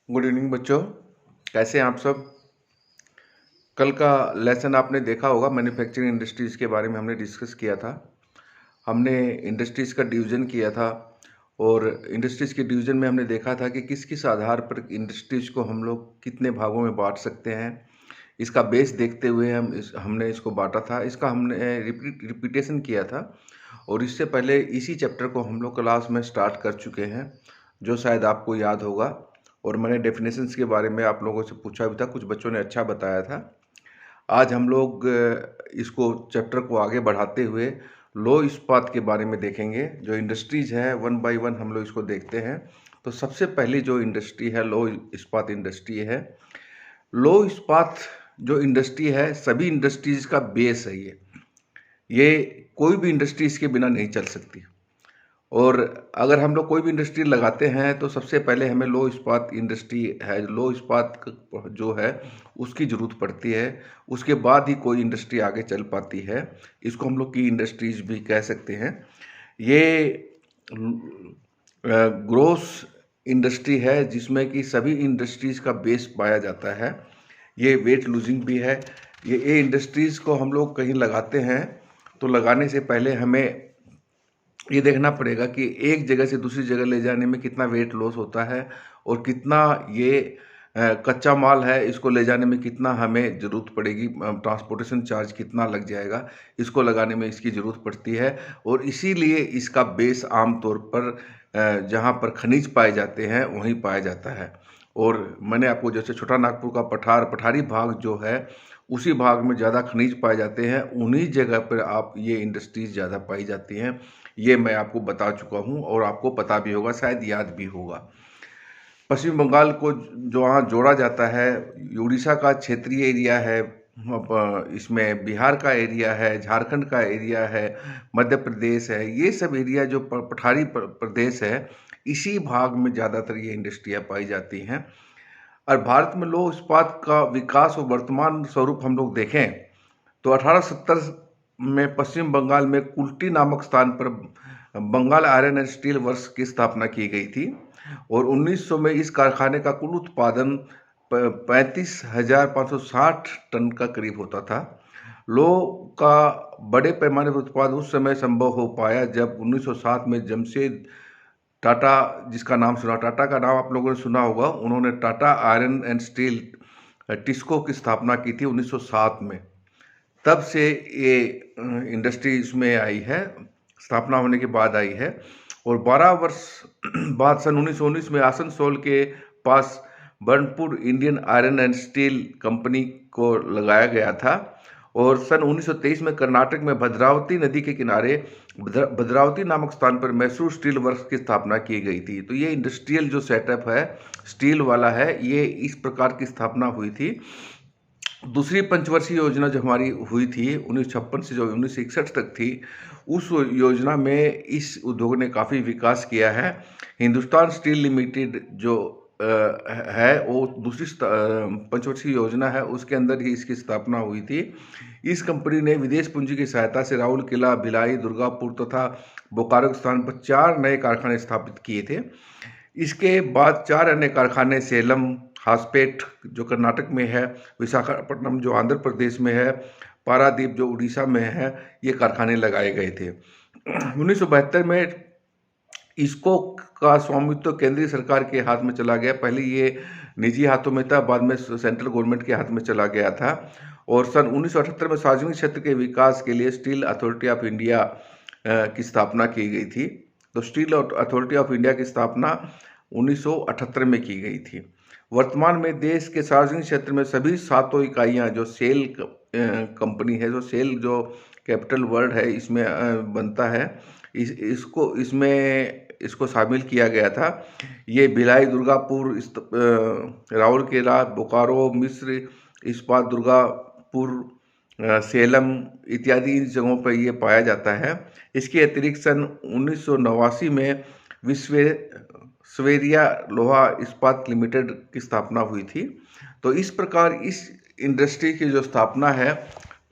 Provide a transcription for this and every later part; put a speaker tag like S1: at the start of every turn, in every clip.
S1: Good evening बच्चों। कैसे हैं आप सब। कल का लेसन आपने देखा होगा, मैन्युफैक्चरिंग इंडस्ट्रीज़ के बारे में हमने डिस्कस किया था। हमने इंडस्ट्रीज़ का डिवीज़न किया था और इंडस्ट्रीज़ के डिवीज़न में हमने देखा था कि किस किस आधार पर इंडस्ट्रीज़ को हम लोग कितने भागों में बांट सकते हैं। इसका बेस देखते हुए हमने इसको बांटा था। इसका हमने रिपीटेशन किया था और इससे पहले इसी चैप्टर को हम लोग क्लास में स्टार्ट कर चुके हैं, जो शायद आपको याद होगा। और मैंने डेफिनेशंस के बारे में आप लोगों से पूछा भी था, कुछ बच्चों ने अच्छा बताया था। आज हम लोग इसको चैप्टर को आगे बढ़ाते हुए लौह इस्पात के बारे में देखेंगे। जो इंडस्ट्रीज है वन बाय वन हम लोग इसको देखते हैं। तो सबसे पहली जो इंडस्ट्री है लौह इस्पात इंडस्ट्री है। लौह इस्पात जो इंडस्ट्री है सभी इंडस्ट्रीज का बेस है। ये कोई भी इंडस्ट्री इसके बिना नहीं चल सकती। और अगर हम लोग कोई भी इंडस्ट्री लगाते हैं तो सबसे पहले हमें लौह इस्पात इंडस्ट्री है, लौह इस्पात जो है उसकी ज़रूरत पड़ती है। उसके बाद ही कोई इंडस्ट्री आगे चल पाती है। इसको हम लोग की इंडस्ट्रीज भी कह सकते हैं। ये ग्रोस इंडस्ट्री है जिसमें कि सभी इंडस्ट्रीज का बेस पाया जाता है। ये वेट लूजिंग भी है। ये इंडस्ट्रीज को हम लोग कहीं लगाते हैं तो लगाने से पहले हमें ये देखना पड़ेगा कि एक जगह से दूसरी जगह ले जाने में कितना वेट लॉस होता है और कितना ये कच्चा माल है, इसको ले जाने में कितना हमें ज़रूरत पड़ेगी, ट्रांसपोर्टेशन चार्ज कितना लग जाएगा, इसको लगाने में इसकी ज़रूरत पड़ती है। और इसीलिए इसका बेस आम तौर पर जहाँ पर खनिज पाए जाते हैं वहीं पाया जाता है। और मैंने आपको जैसे छोटा नागपुर का पठारी भाग जो है उसी भाग में ज़्यादा खनिज पाए जाते हैं, उन्हीं जगह पर आप ये इंडस्ट्रीज ज़्यादा पाई जाती हैं। ये मैं आपको बता चुका हूँ और आपको पता भी होगा, शायद याद भी होगा। पश्चिम बंगाल को जो वहाँ जोड़ा जाता है, उड़ीसा का क्षेत्रीय एरिया है, इसमें बिहार का एरिया है, झारखंड का एरिया है, मध्य प्रदेश है। ये सब एरिया जो पठारी प्रदेश है, इसी भाग में ज़्यादातर ये इंडस्ट्रियाँ पाई जाती हैं। और भारत में लौह इस्पात का विकास और वर्तमान स्वरूप हम लोग देखें तो 1870 में पश्चिम बंगाल में कुल्टी नामक स्थान पर Bengal iron and steel works की स्थापना की गई थी और 1900 में इस कारखाने का कुल उत्पादन 35,560 टन का करीब होता था। लौह का बड़े पैमाने पर उत्पादन उस समय संभव हो पाया जब 1907 में जमशेद टाटा, जिसका नाम सुना, टाटा का नाम आप लोगों ने सुना होगा, उन्होंने Tata iron and steel TISCO की स्थापना की थी 1907 में। तब से ये इंडस्ट्री इसमें आई है, स्थापना होने के बाद आई है। और 12 वर्ष बाद सन 1919 में आसनसोल के पास Burnpur Indian iron and steel company को लगाया गया था। और सन 1923 में कर्नाटक में भद्रावती नदी के किनारे भद्रावती नामक स्थान पर मैसूर स्टील वर्क्स की स्थापना की गई थी। तो ये इंडस्ट्रियल जो सेटअप है स्टील वाला है, ये इस प्रकार की स्थापना हुई थी। दूसरी पंचवर्षीय योजना जो हमारी हुई थी 1956 से जो 1961 तक थी, उस योजना में इस उद्योग ने काफ़ी विकास किया है। हिंदुस्तान स्टील लिमिटेड जो है वो दूसरी पंचवर्षीय योजना है, उसके अंदर ही इसकी स्थापना हुई थी। इस कंपनी ने विदेश पूंजी की सहायता से राउरकेला, भिलाई, दुर्गापुर तथा बोकारो के स्थान पर 4 नए कारखाने स्थापित किए थे। इसके बाद 4 अन्य कारखाने सेलम, हासपेट जो कर्नाटक में है, विशाखापट्टनम जो आंध्र प्रदेश में है, पारादीप जो उड़ीसा में है, ये कारखाने लगाए गए थे। 1972 में इसको का स्वामित्व केंद्रीय सरकार के हाथ में चला गया। पहले ये निजी हाथों में था, बाद में सेंट्रल गवर्नमेंट के हाथ में चला गया था। और सन 1978 में सार्वजनिक क्षेत्र के विकास के लिए स्टील अथॉरिटी ऑफ इंडिया की स्थापना की गई थी। तो स्टील अथॉरिटी ऑफ इंडिया की स्थापना 1978 में की गई थी। वर्तमान में देश के सार्वजनिक क्षेत्र में सभी 7 इकाइयाँ जो सेल कंपनी है, जो सेल जो कैपिटल वर्ड है इसमें बनता है, इसको शामिल किया गया था। ये भिलाई, दुर्गापुर, राउरकेला, बोकारो, मिस्र इस्पात, दुर्गापुर, सेलम इत्यादि इन जगहों पर ये पाया जाता है। इसके अतिरिक्त सन 1989 में विश्वेश्वरैया लोहा इस्पात लिमिटेड की स्थापना हुई थी। तो इस प्रकार इस इंडस्ट्री की जो स्थापना है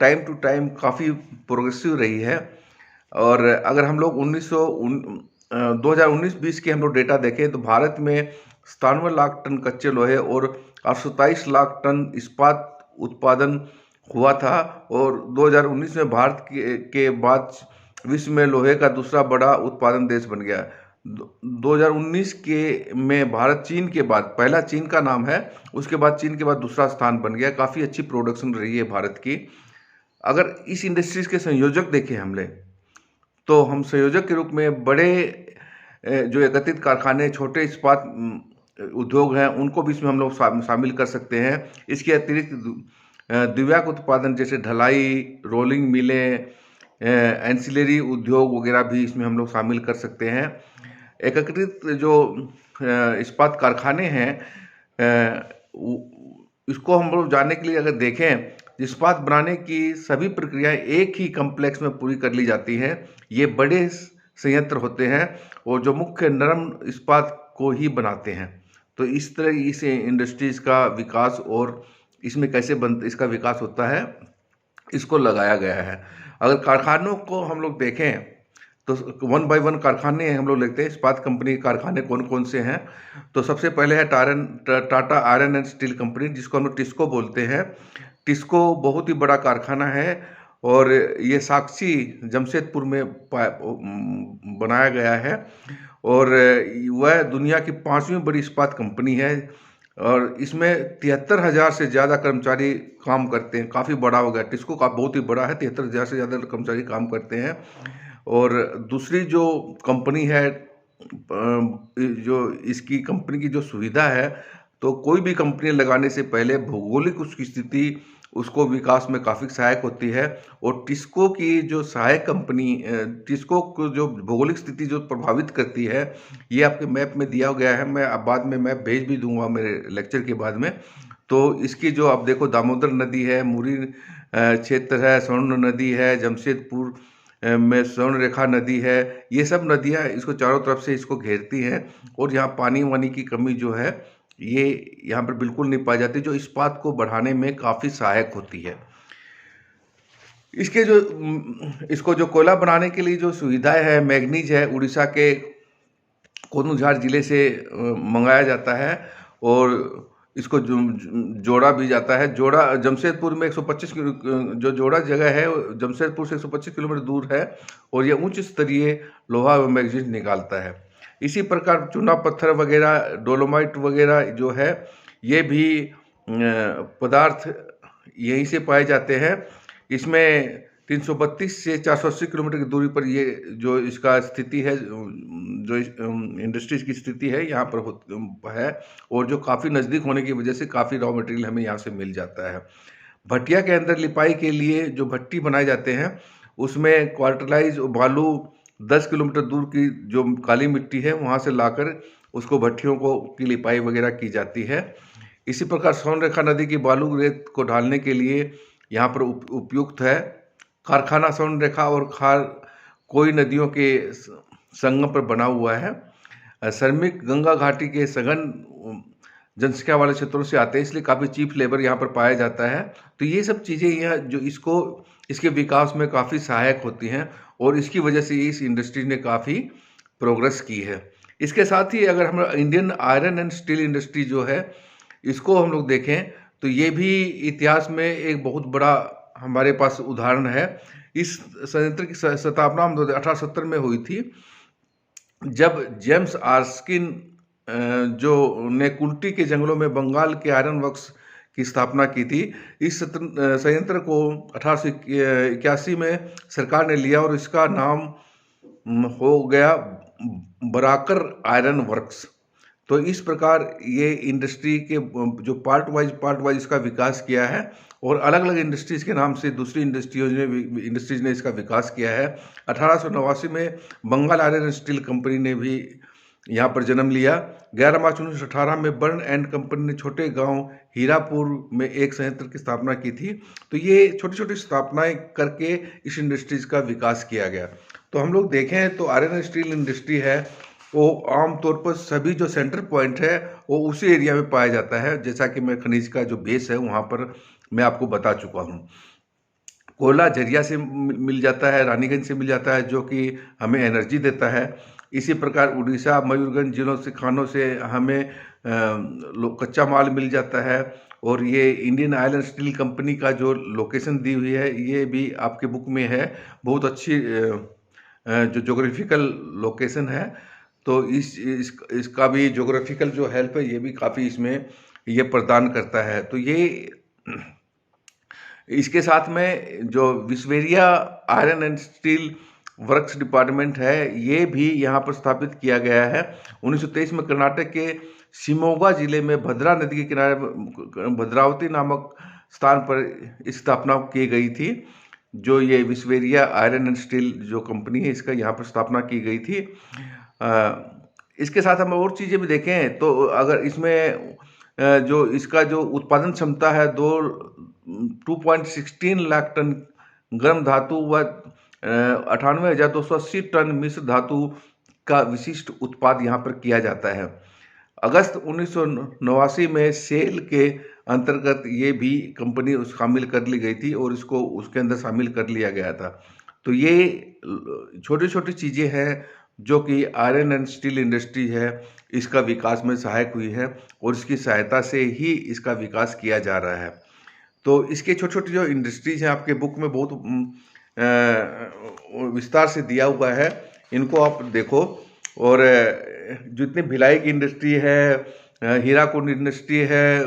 S1: टाइम टू टाइम काफ़ी प्रोग्रेसिव रही है। और अगर हम लोग 2019-20 के हम लोग डेटा देखें तो भारत में 97 लाख टन कच्चे लोहे और 27 लाख टन इस्पात उत्पादन हुआ था। और 2019 में भारत के बाद विश्व में लोहे का दूसरा बड़ा उत्पादन देश बन गया। 2019 के में भारत चीन के बाद, पहला चीन का नाम है, उसके बाद चीन के बाद दूसरा स्थान बन गया। काफ़ी अच्छी प्रोडक्शन रही है भारत की। अगर इस इंडस्ट्रीज के संयोजक देखें हमने, तो हम संयोजक के रूप में बड़े जो एकत्रित कारखाने, छोटे इस्पात उद्योग हैं, उनको भी इसमें हम लोग शामिल कर सकते हैं। इसके अतिरिक्त द्विवार्षिक उत्पादन जैसे ढलाई, रोलिंग मिलें, एंसिलरी उद्योग वगैरह भी इसमें हम लोग शामिल कर सकते हैं। एकीकृत जो इस्पात कारखाने हैं, इसको हम लोग जानने के लिए अगर देखें, इस्पात बनाने की सभी प्रक्रियाएं एक ही कम्प्लेक्स में पूरी कर ली जाती हैं। ये बड़े संयंत्र होते हैं और जो मुख्य नरम इस्पात को ही बनाते हैं। तो इस तरह इस इंडस्ट्रीज का विकास और इसमें कैसे इसका विकास होता है, इसको लगाया गया है। अगर कारखानों को हम लोग देखें तो 1 बाय 1 कारखाने हम लोग लेते हैं। इस्पात कंपनी के कारखाने कौन कौन से हैं, तो सबसे पहले है Tata iron and steel company, जिसको हम लोग टिस्को बोलते हैं। टिस्को बहुत ही बड़ा कारखाना है और ये साक्षी जमशेदपुर में बनाया गया है और वह दुनिया की 5वीं बड़ी इस्पात कंपनी है और इसमें 73,000 से ज़्यादा कर्मचारी काम करते हैं। काफ़ी बड़ा हो गया, टिस्को का बहुत ही बड़ा है, 73,000 से ज़्यादा कर्मचारी काम करते हैं। और दूसरी जो कंपनी है, जो इसकी कंपनी की जो सुविधा है, तो कोई भी कंपनी लगाने से पहले भौगोलिक उसकी स्थिति उसको विकास में काफ़ी सहायक होती है। और टिस्को की जो सहायक कंपनी, टिस्को को जो भौगोलिक स्थिति जो प्रभावित करती है, ये आपके मैप में दिया गया है। मैं अब बाद में मैप भेज भी दूंगा मेरे लेक्चर के बाद में। तो इसकी जो आप देखो, दामोदर नदी है, मुरी क्षेत्र है, स्वर्ण नदी है, जमशेदपुर में स्वर्ण रेखा नदी है, ये सब नदियाँ इसको चारों तरफ से इसको घेरती हैं और यहाँ पानी वानी की कमी जो है ये यहाँ पर बिल्कुल नहीं पाई जाती, जो इस्पात को बढ़ाने में काफ़ी सहायक होती है। इसके जो इसको जो कोयला बनाने के लिए जो सुविधाएं है, मैग्नीज है, उड़ीसा के कोदूझार जिले से मंगाया जाता है और इसको जोड़ा भी जाता है। जोड़ा जमशेदपुर में 125 जो जोड़ा जगह है जमशेदपुर से 125 किलोमीटर दूर है और यह उच्च स्तरीय लोहा व मैग्नीज निकालता है। इसी प्रकार चूना पत्थर वगैरह, डोलोमाइट वगैरह जो है, ये भी पदार्थ यहीं से पाए जाते हैं। इसमें 332 से 480 किलोमीटर की दूरी पर ये जो इसका स्थिति है, जो इंडस्ट्रीज की स्थिति है यहाँ पर है और जो काफ़ी नज़दीक होने की वजह से काफ़ी रॉ मटेरियल हमें यहाँ से मिल जाता है। भट्टिया के अंदर लिपाई के लिए जो भट्टी बनाए जाते हैं, उसमें क्वार्टरलाइज बालू 10 किलोमीटर दूर की जो काली मिट्टी है वहाँ से लाकर उसको भट्टियों की लिपाई वगैरह की जाती है। इसी प्रकार स्वर्णरेखा नदी की बालू रेत को ढालने के लिए यहाँ पर उपयुक्त है। कारखाना स्वर्णरेखा और खार कोई नदियों के संगम पर बना हुआ है। श्रमिक गंगा घाटी के सघन जनसंख्या वाले क्षेत्रों से आते हैं, इसलिए काफ़ी चीप लेबर यहाँ पर पाया जाता है। तो ये सब चीज़ें यहाँ जो इसके विकास में काफ़ी सहायक होती हैं और इसकी वजह से इस इंडस्ट्री ने काफ़ी प्रोग्रेस की है। इसके साथ ही अगर हम Indian iron and steel industry जो है, इसको हम लोग देखें तो ये भी इतिहास में एक बहुत बड़ा हमारे पास उदाहरण है। इस संयंत्र की स्थापना 1870 में हुई थी, जब जेम्स आर्स्किन जो ने कुल्टी के जंगलों में बंगाल के आयरन वर्क्स की स्थापना की थी। इस संयंत्र को 1881 में सरकार ने लिया और इसका नाम हो गया बराकर आयरन वर्क्स। तो इस प्रकार ये इंडस्ट्री के जो पार्ट वाइज इसका विकास किया है और अलग अलग इंडस्ट्रीज के नाम से दूसरी इंडस्ट्रीज ने इसका विकास किया है। 1889 में बंगाल आयरन स्टील कंपनी ने भी यहाँ पर जन्म लिया। 11 मार्च 1918 में बर्न एंड कंपनी ने छोटे गांव हीरापुर में एक संयंत्र की स्थापना की थी। तो ये छोटी छोटी स्थापनाएं करके इस इंडस्ट्रीज का विकास किया गया। तो हम लोग देखें तो आयरन स्टील इंडस्ट्री है वो आमतौर पर सभी जो सेंटर पॉइंट है वो उसी एरिया में पाया जाता है। जैसा कि मैं खनिज का जो बेस है वहाँ पर मैं आपको बता चुका हूँ। कोयला झरिया से मिल जाता है, रानीगंज से मिल जाता है, जो कि हमें एनर्जी देता है। इसी प्रकार उड़ीसा, मयूरभंज जिलों से खानों से हमें कच्चा माल मिल जाता है। और ये इंडियन आयरन स्टील कंपनी का जो लोकेशन दी हुई है ये भी आपके बुक में है, बहुत अच्छी जो ज्योग्राफिकल लोकेशन है। तो इसका भी ज्योग्राफिकल जो हेल्प है ये भी काफ़ी इसमें ये प्रदान करता है। तो ये इसके साथ में जो Visvesvaraya iron and steel works department है ये भी यहाँ पर स्थापित किया गया है। 1923 में कर्नाटक के शिमोगा जिले में भद्रा नदी के किनारे भद्रावती नामक स्थान पर इस स्थापना की गई थी। जो ये विश्वेरिया आयरन एंड स्टील जो कंपनी है इसका यहाँ पर स्थापना की गई थी। इसके साथ हम और चीज़ें भी देखें तो अगर इसमें जो इसका जो उत्पादन क्षमता है 2.16 लाख टन गर्म धातु व 98,280 टन मिश्र धातु का विशिष्ट उत्पाद यहाँ पर किया जाता है। अगस्त 1989 में सेल के अंतर्गत ये भी कंपनी शामिल कर ली गई थी और इसको उसके अंदर शामिल कर लिया गया था। तो ये छोटी छोटी चीज़ें हैं जो कि आयरन एंड स्टील इंडस्ट्री है इसका विकास में सहायक हुई है और इसकी सहायता से ही इसका विकास किया जा रहा है। तो इसके छोटे छोटे जो इंडस्ट्रीज हैं आपके बुक में बहुत विस्तार से दिया हुआ है, इनको आप देखो। और जितनी भिलाई की इंडस्ट्री है, हीराकुंड इंडस्ट्री है,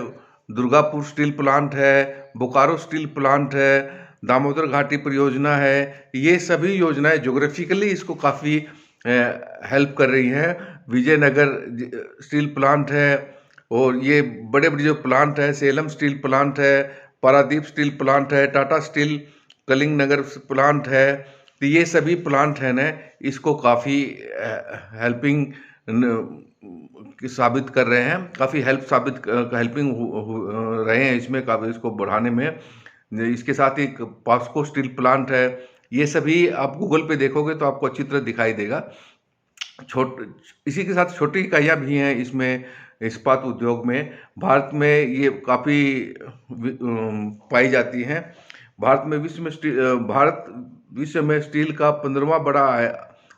S1: दुर्गापुर स्टील प्लांट है, बोकारो स्टील प्लांट है, दामोदर घाटी परियोजना है, ये सभी योजनाएं ज्योग्राफिकली इसको काफ़ी हेल्प कर रही हैं। विजयनगर स्टील प्लांट है और ये बड़े बड़े जो प्लांट है, सेलम स्टील प्लांट है, पारादीप स्टील प्लांट है, टाटा स्टील कलिंग नगर प्लांट है। तो ये सभी प्लांट है ना इसको काफ़ी हेल्पिंग साबित कर रहे हैं, काफ़ी हेल्पिंग रहे हैं इसमें, काफ़ी इसको बढ़ाने में। इसके साथ ही पास्को स्टील प्लांट है, ये सभी आप गूगल पे देखोगे तो आपको अच्छी तरह दिखाई देगा। इसी के साथ छोटी इकाइयाँ भी हैं इसमें इस्पात उद्योग में। भारत में ये काफ़ी पाई जाती हैं। भारत विश्व में स्टील का 15वां बड़ा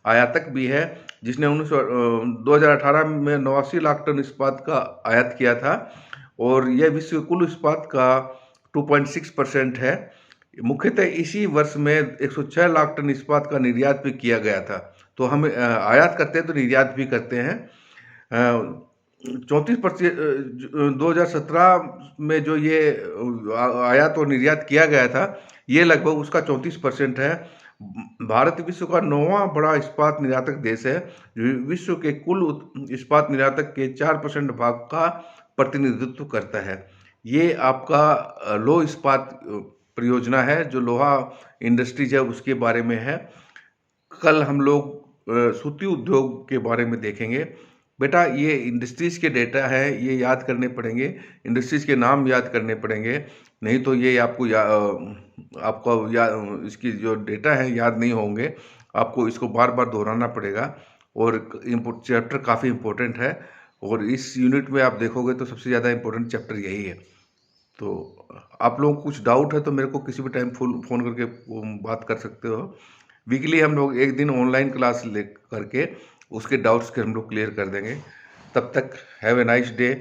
S1: आयातक भी है, जिसने 2018 में 89 लाख टन इस्पात का आयात किया था और यह विश्व कुल इस्पात का 2.6% है। मुख्यतः इसी वर्ष में 106 लाख टन इस्पात का निर्यात भी किया गया था। तो हम आयात करते हैं तो निर्यात भी करते हैं। 34% 2017 में जो ये आयात और निर्यात किया गया था ये लगभग उसका 34% है। भारत विश्व का 9वां बड़ा इस्पात निर्यातक देश है, विश्व के कुल इस्पात निर्यातक के 4% भाग का प्रतिनिधित्व करता है। ये आपका लोह इस्पात परियोजना है जो लोहा इंडस्ट्रीज है उसके बारे में है। कल हम लोग सूती उद्योग के बारे में देखेंगे। बेटा ये इंडस्ट्रीज के डेटा है, ये याद करने पड़ेंगे, इंडस्ट्रीज के नाम याद करने पड़ेंगे, नहीं तो ये आपको इसकी जो डेटा है याद नहीं होंगे, आपको इसको बार बार दोहराना पड़ेगा। और चैप्टर काफ़ी इम्पोर्टेंट है और इस यूनिट में आप देखोगे तो सबसे ज़्यादा इम्पोर्टेंट चैप्टर यही है। तो आप लोगों को कुछ डाउट है तो मेरे को किसी भी टाइम फ़ोन करके बात कर सकते हो। वीकली हम लोग एक दिन ऑनलाइन क्लास ले करके उसके डाउट्स के हम लोग क्लियर कर देंगे। तब तक have a nice day,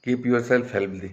S1: keep your self healthy.